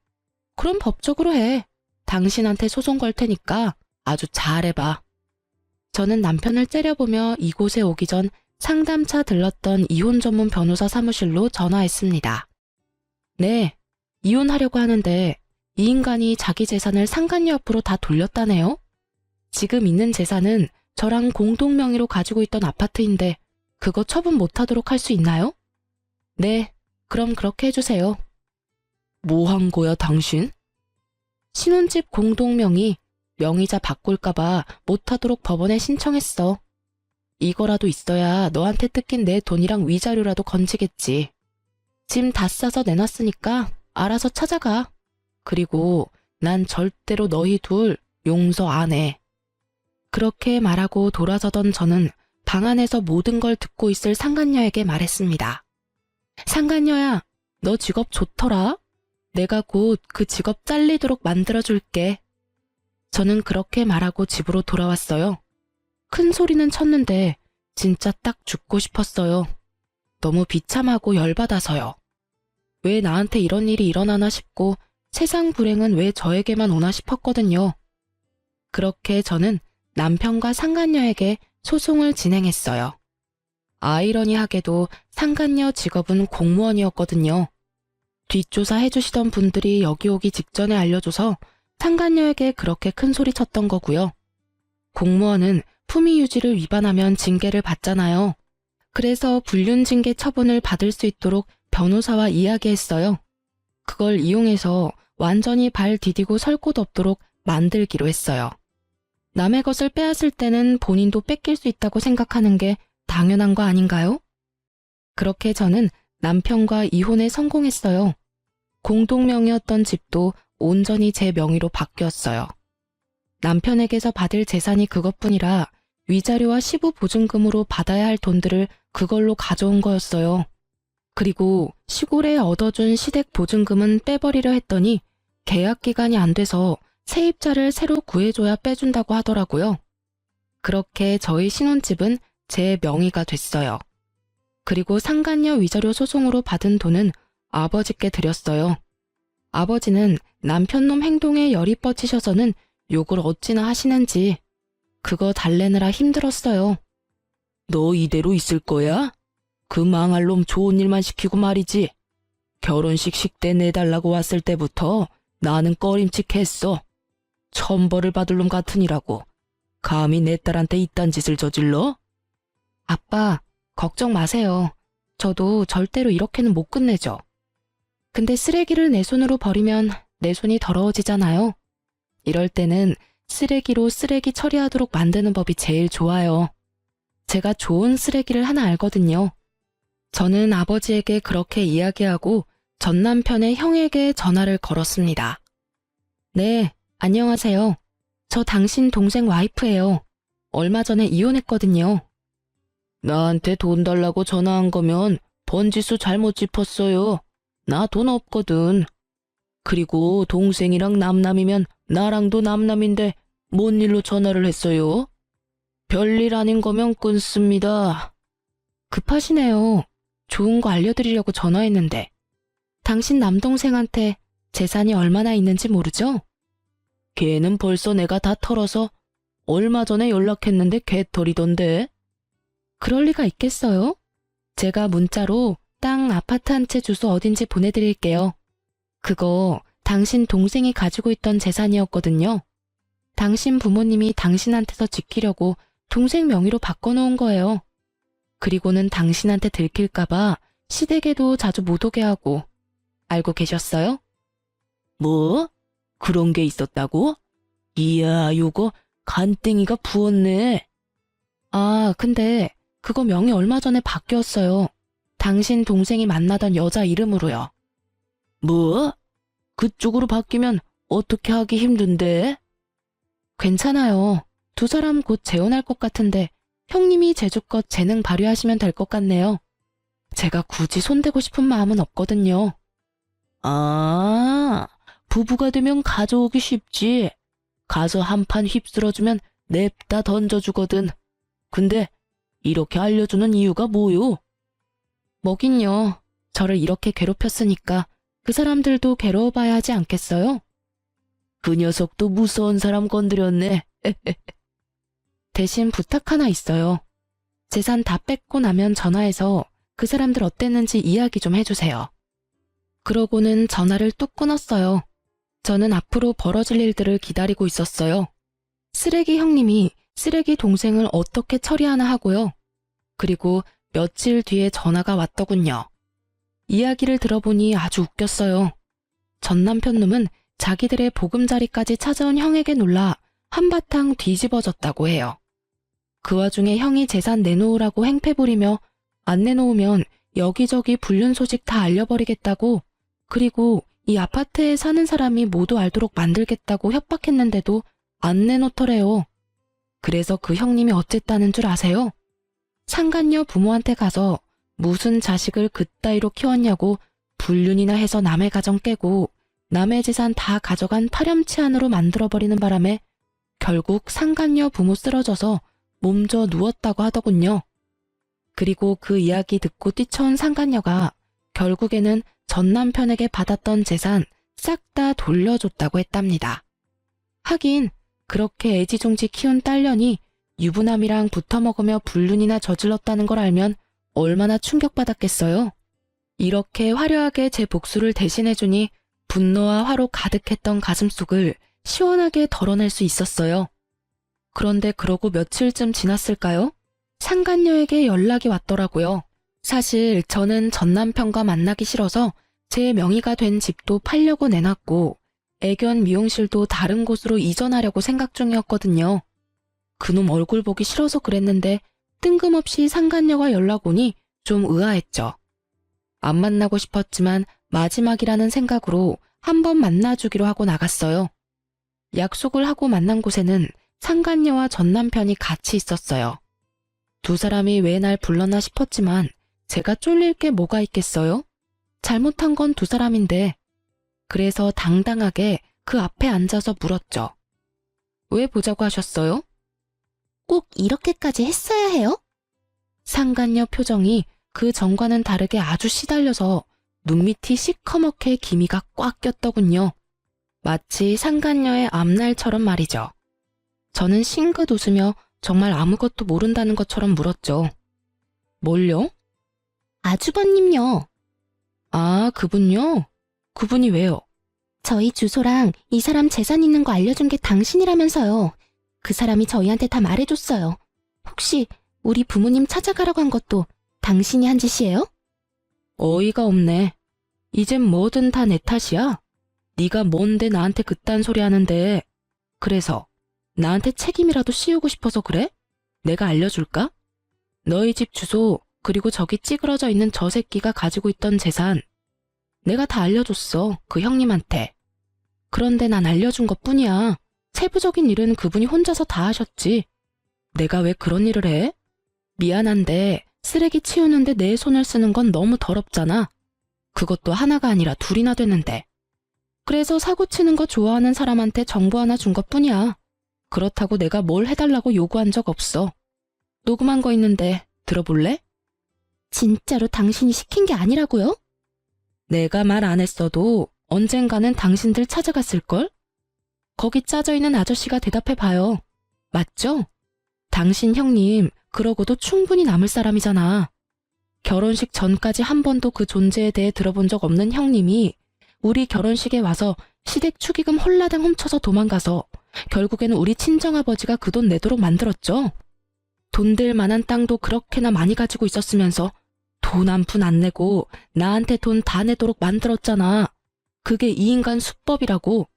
그럼 법적으로 해. 당신한테 소송 걸 테니까 아주 잘해봐. 저는 남편을 째려보며 이곳에 오기 전 상담차 들렀던 이혼 전문 변호사 사무실로 전화했습니다. 네, 이혼하려고 하는데 이 인간이 자기 재산을 상간녀 앞으로 다 돌렸다네요. 지금 있는 재산은 저랑 공동 명의로 가지고 있던 아파트인데 그거 처분 못하도록 할 수 있나요? 네, 그럼 그렇게 해주세요. 뭐 한 거야, 당신? 신혼집 공동 명의, 명의자 바꿀까봐 못하도록 법원에 신청했어. 이거라도 있어야 너한테 뜯긴 내 돈이랑 위자료라도 건지겠지. 짐 다 싸서 내놨으니까 알아서 찾아가. 그리고 난 절대로 너희 둘 용서 안 해. 그렇게 말하고 돌아서던 저는 방 안에서 모든 걸 듣고 있을 상간녀에게 말했습니다. 상간녀야, 너 직업 좋더라. 내가 곧 그 직업 잘리도록 만들어줄게. 저는 그렇게 말하고 집으로 돌아왔어요. 큰 소리는 쳤는데 진짜 딱 죽고 싶었어요. 너무 비참하고 열받아서요. 왜 나한테 이런 일이 일어나나 싶고 세상 불행은 왜 저에게만 오나 싶었거든요. 그렇게 저는 남편과 상간녀에게 소송을 진행했어요. 아이러니하게도 상간녀 직업은 공무원이었거든요. 뒷조사 해주시던 분들이 여기 오기 직전에 알려줘서 상간녀에게 그렇게 큰 소리 쳤던 거고요. 공무원은 품위 유지를 위반하면 징계를 받잖아요. 그래서 불륜 징계 처분을 받을 수 있도록 변호사와 이야기했어요. 그걸 이용해서 완전히 발 디디고 설 곳 없도록 만들기로 했어요. 남의 것을 빼앗을 때는 본인도 뺏길 수 있다고 생각하는 게 당연한 거 아닌가요? 그렇게 저는 남편과 이혼에 성공했어요. 공동명의였던 집도 온전히 제 명의로 바뀌었어요. 남편에게서 받을 재산이 그것뿐이라 위자료와 시부 보증금으로 받아야 할 돈들을 그걸로 가져온 거였어요. 그리고 시골에 얻어준 시댁 보증금은 빼버리려 했더니 계약 기간이 안 돼서 세입자를 새로 구해줘야 빼준다고 하더라고요. 그렇게 저희 신혼집은 제 명의가 됐어요. 그리고 상간녀 위자료 소송으로 받은 돈은 아버지께 드렸어요. 아버지는 남편놈 행동에 열이 뻗치셔서는 욕을 어찌나 하시는지 그거 달래느라 힘들었어요. 너 이대로 있을 거야? 그 망할 놈 좋은 일만 시키고 말이지. 결혼식 식대 내달라고 왔을 때부터 나는 꺼림칙했어. 천벌을 받을 놈 같으니라고. 감히 내 딸한테 이딴 짓을 저질러? 아빠, 걱정 마세요. 저도 절대로 이렇게는 못 끝내죠. 근데 쓰레기를 내 손으로 버리면 내 손이 더러워지잖아요. 이럴 때는 쓰레기로 쓰레기 처리하도록 만드는 법이 제일 좋아요. 제가 좋은 쓰레기를 하나 알거든요. 저는 아버지에게 그렇게 이야기하고 전 남편의 형에게 전화를 걸었습니다. 네, 안녕하세요. 저 당신 동생 와이프예요. 얼마 전에 이혼했거든요. 나한테 돈 달라고 전화한 거면 번지수 잘못 짚었어요. 나 돈 없거든. 그리고 동생이랑 남남이면 나랑도 남남인데 뭔 일로 전화를 했어요? 별일 아닌 거면 끊습니다. 급하시네요. 좋은 거 알려드리려고 전화했는데. 당신 남동생한테 재산이 얼마나 있는지 모르죠? 걔는 벌써 내가 다 털어서 얼마 전에 연락했는데 개털이던데. 그럴 리가 있겠어요? 제가 문자로 땅 아파트 한 채 주소 어딘지 보내드릴게요. 그거 당신 동생이 가지고 있던 재산이었거든요. 당신 부모님이 당신한테서 지키려고 동생 명의로 바꿔놓은 거예요. 그리고는 당신한테 들킬까봐 시댁에도 자주 못 오게 하고. 알고 계셨어요? 뭐? 그런 게 있었다고? 이야, 요거 간땡이가 부었네. 아, 근데 그거 명의 얼마 전에 바뀌었어요. 당신 동생이 만나던 여자 이름으로요. 뭐? 그쪽으로 바뀌면 어떻게 하기 힘든데? 괜찮아요. 두 사람 곧 재혼할 것 같은데 형님이 제주껏 재능 발휘하시면 될 것 같네요. 제가 굳이 손대고 싶은 마음은 없거든요. 아, 부부가 되면 가져오기 쉽지. 가서 한 판 휩쓸어주면 냅다 던져주거든. 근데 이렇게 알려주는 이유가 뭐요? 뭐긴요. 저를 이렇게 괴롭혔으니까 그 사람들도 괴로워봐야 하지 않겠어요? 그 녀석도 무서운 사람 건드렸네. 대신 부탁 하나 있어요. 재산 다 뺏고 나면 전화해서 그 사람들 어땠는지 이야기 좀 해주세요. 그러고는 전화를 뚝 끊었어요. 저는 앞으로 벌어질 일들을 기다리고 있었어요. 쓰레기 형님이 쓰레기 동생을 어떻게 처리하나 하고요. 그리고 며칠 뒤에 전화가 왔더군요. 이야기를 들어보니 아주 웃겼어요. 전 남편 놈은 자기들의 보금자리까지 찾아온 형에게 놀라 한바탕 뒤집어졌다고 해요. 그 와중에 형이 재산 내놓으라고 행패 부리며 안 내놓으면 여기저기 불륜 소식 다 알려버리겠다고, 그리고 이 아파트에 사는 사람이 모두 알도록 만들겠다고 협박했는데도 안 내놓더래요. 그래서 그 형님이 어쨌다는 줄 아세요? 상간녀 부모한테 가서 무슨 자식을 그따위로 키웠냐고 불륜이나 해서 남의 가정 깨고 남의 재산 다 가져간 파렴치한으로 만들어버리는 바람에 결국 상간녀 부모 쓰러져서 몸져 누웠다고 하더군요. 그리고 그 이야기 듣고 뛰쳐온 상간녀가 결국에는 전 남편에게 받았던 재산 싹 다 돌려줬다고 했답니다. 하긴 그렇게 애지중지 키운 딸년이 유부남이랑 붙어먹으며 불륜이나 저질렀다는 걸 알면 얼마나 충격받았겠어요. 이렇게 화려하게 제 복수를 대신해주니 분노와 화로 가득했던 가슴속을 시원하게 덜어낼 수 있었어요. 그런데 그러고 며칠쯤 지났을까요? 상간녀에게 연락이 왔더라고요. 사실 저는 전 남편과 만나기 싫어서 제 명의가 된 집도 팔려고 내놨고 애견 미용실도 다른 곳으로 이전하려고 생각 중이었거든요. 그놈 얼굴 보기 싫어서 그랬는데 뜬금없이 상간녀가 연락 오니 좀 의아했죠. 안 만나고 싶었지만 마지막이라는 생각으로 한번 만나주기로 하고 나갔어요. 약속을 하고 만난 곳에는 상간녀와 전 남편이 같이 있었어요. 두 사람이 왜 날 불렀나 싶었지만 제가 쫄릴 게 뭐가 있겠어요? 잘못한 건 두 사람인데. 그래서 당당하게 그 앞에 앉아서 물었죠. 왜 보자고 하셨어요? 꼭 이렇게까지 했어야 해요? 상간녀 표정이 그 전과는 다르게 아주 시달려서 눈밑이 시커멓게 기미가 꽉 꼈더군요. 마치 상간녀의 앞날처럼 말이죠. 저는 싱긋 웃으며 정말 아무것도 모른다는 것처럼 물었죠. 뭘요? 아주버님요. 아, 그분요? 그분이 왜요? 저희 주소랑 이 사람 재산 있는 거 알려준 게 당신이라면서요. 그 사람이 저희한테 다 말해줬어요. 혹시 우리 부모님 찾아가라고 한 것도 당신이 한 짓이에요? 어이가 없네. 이젠 뭐든 다 내 탓이야. 네가 뭔데 나한테 그딴 소리 하는데. 그래서 나한테 책임이라도 씌우고 싶어서 그래? 내가 알려줄까? 너희 집 주소 그리고 저기 찌그러져 있는 저 새끼가 가지고 있던 재산 내가 다 알려줬어. 그 형님한테. 그런데 난 알려준 것뿐이야. 세부적인 일은 그분이 혼자서 다 하셨지. 내가 왜 그런 일을 해? 미안한데 쓰레기 치우는데 내 손을 쓰는 건 너무 더럽잖아. 그것도 하나가 아니라 둘이나 됐는데. 그래서 사고 치는 거 좋아하는 사람한테 정보 하나 준 것뿐이야. 그렇다고 내가 뭘 해달라고 요구한 적 없어. 녹음한 거 있는데 들어볼래? 진짜로 당신이 시킨 게 아니라고요? 내가 말 안 했어도 언젠가는 당신들 찾아갔을걸? 거기 짜져있는 아저씨가 대답해봐요. 맞죠? 당신 형님 그러고도 충분히 남을 사람이잖아. 결혼식 전까지 한 번도 그 존재에 대해 들어본 적 없는 형님이 우리 결혼식에 와서 시댁 축의금 홀라당 훔쳐서 도망가서 결국에는 우리 친정아버지가 그 돈 내도록 만들었죠. 돈 될 만한 땅도 그렇게나 많이 가지고 있었으면서 돈 한 푼 안 내고 나한테 돈 다 내도록 만들었잖아. 그게 이 인간 수법이라고.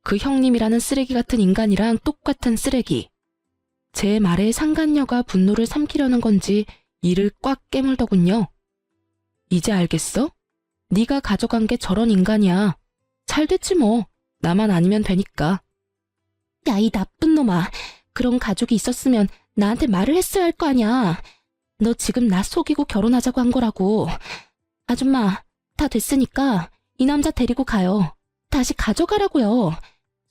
그 형님이라는 쓰레기 같은 인간이랑 똑같은 쓰레기. 제 말에 상간녀가 분노를 삼키려는 건지 이를 꽉 깨물더군요. 이제 알겠어? 네가 가져간 게 저런 인간이야. 잘 됐지 뭐. 나만 아니면 되니까. 야, 이 나쁜 놈아. 그런 가족이 있었으면 나한테 말을 했어야 할 거 아니야. 너 지금 나 속이고 결혼하자고 한 거라고. 아줌마, 다 됐으니까 이 남자 데리고 가요. 다시 가져가라고요.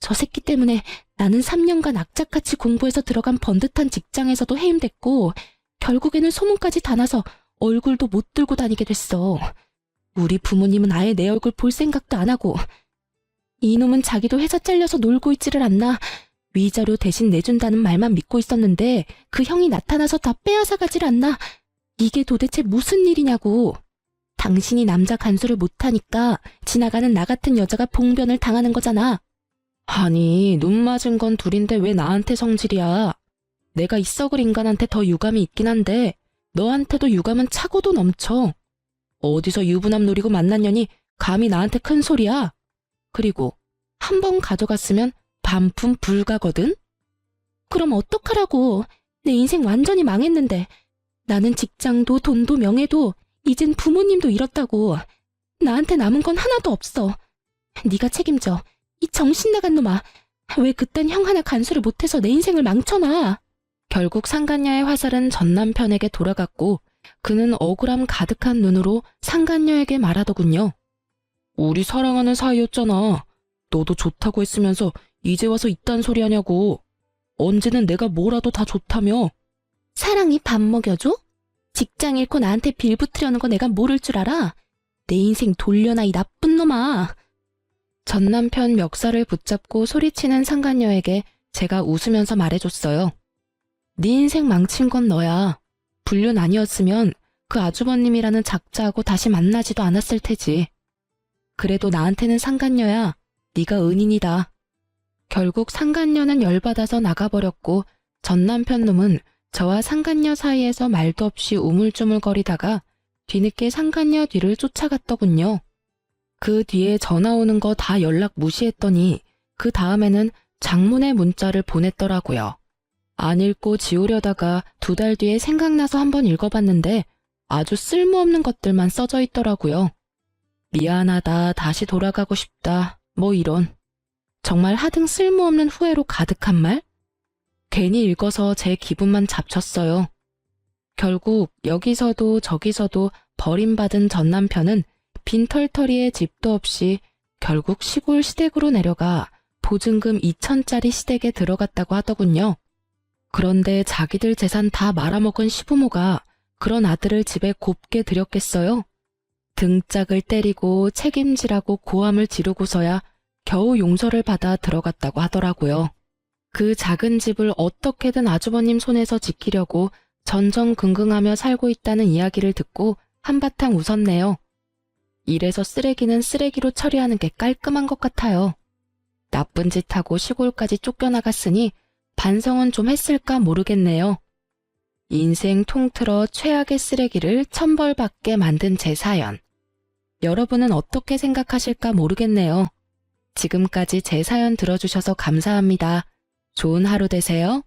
저 새끼 때문에 나는 3년간 악착같이 공부해서 들어간 번듯한 직장에서도 해임됐고 결국에는 소문까지 다 나서 얼굴도 못 들고 다니게 됐어. 우리 부모님은 아예 내 얼굴 볼 생각도 안 하고 이놈은 자기도 회사 잘려서 놀고 있지를 않나 위자료 대신 내준다는 말만 믿고 있었는데 그 형이 나타나서 다 빼앗아가질 않나. 이게 도대체 무슨 일이냐고. 당신이 남자 간수를 못하니까 지나가는 나 같은 여자가 봉변을 당하는 거잖아. 아니, 눈 맞은 건 둘인데 왜 나한테 성질이야. 내가 이 썩을 인간한테 더 유감이 있긴 한데 너한테도 유감은 차고도 넘쳐. 어디서 유부남 노리고 만난 년이 감히 나한테 큰 소리야. 그리고 한 번 가져갔으면 반품 불가거든? 그럼 어떡하라고. 내 인생 완전히 망했는데. 나는 직장도 돈도 명예도 이젠 부모님도 잃었다고. 나한테 남은 건 하나도 없어. 네가 책임져. 이 정신 나간 놈아. 왜 그딴 형 하나 간수를 못해서 내 인생을 망쳐놔. 결국 상간녀의 화살은 전 남편에게 돌아갔고 그는 억울함 가득한 눈으로 상간녀에게 말하더군요. 우리 사랑하는 사이였잖아. 너도 좋다고 했으면서 이제 와서 이딴 소리 하냐고. 언제는 내가 뭐라도 다 좋다며. 사랑이 밥 먹여줘? 직장 잃고 나한테 빌붙으려는 거 내가 모를 줄 알아? 내 인생 돌려놔, 이 나쁜 놈아. 전 남편 멱살을 붙잡고 소리치는 상간녀에게 제가 웃으면서 말해줬어요. 네 인생 망친 건 너야. 불륜 아니었으면 그 아주버님이라는 작자하고 다시 만나지도 않았을 테지. 그래도 나한테는 상간녀야. 네가 은인이다. 결국 상간녀는 열받아서 나가버렸고 전 남편 놈은 저와 상간녀 사이에서 말도 없이 우물쭈물거리다가 뒤늦게 상간녀 뒤를 쫓아갔더군요. 그 뒤에 전화 오는 거 다 연락 무시했더니 그 다음에는 장문의 문자를 보냈더라고요. 안 읽고 지우려다가 2달 뒤에 생각나서 한번 읽어봤는데 아주 쓸모없는 것들만 써져 있더라고요. 미안하다, 다시 돌아가고 싶다, 뭐 이런. 정말 하등 쓸모없는 후회로 가득한 말? 괜히 읽어서 제 기분만 잡쳤어요. 결국 여기서도 저기서도 버림받은 전 남편은 빈털터리에 집도 없이 결국 시골 시댁으로 내려가 보증금 2천짜리 시댁에 들어갔다고 하더군요. 그런데 자기들 재산 다 말아먹은 시부모가 그런 아들을 집에 곱게 들였겠어요? 등짝을 때리고 책임지라고 고함을 지르고서야 겨우 용서를 받아 들어갔다고 하더라고요. 그 작은 집을 어떻게든 아주버님 손에서 지키려고 전전긍긍하며 살고 있다는 이야기를 듣고 한바탕 웃었네요. 이래서 쓰레기는 쓰레기로 처리하는 게 깔끔한 것 같아요. 나쁜 짓 하고 시골까지 쫓겨나갔으니 반성은 좀 했을까 모르겠네요. 인생 통틀어 최악의 쓰레기를 천벌받게 만든 제 사연. 여러분은 어떻게 생각하실까 모르겠네요. 지금까지 제 사연 들어주셔서 감사합니다. 좋은 하루 되세요.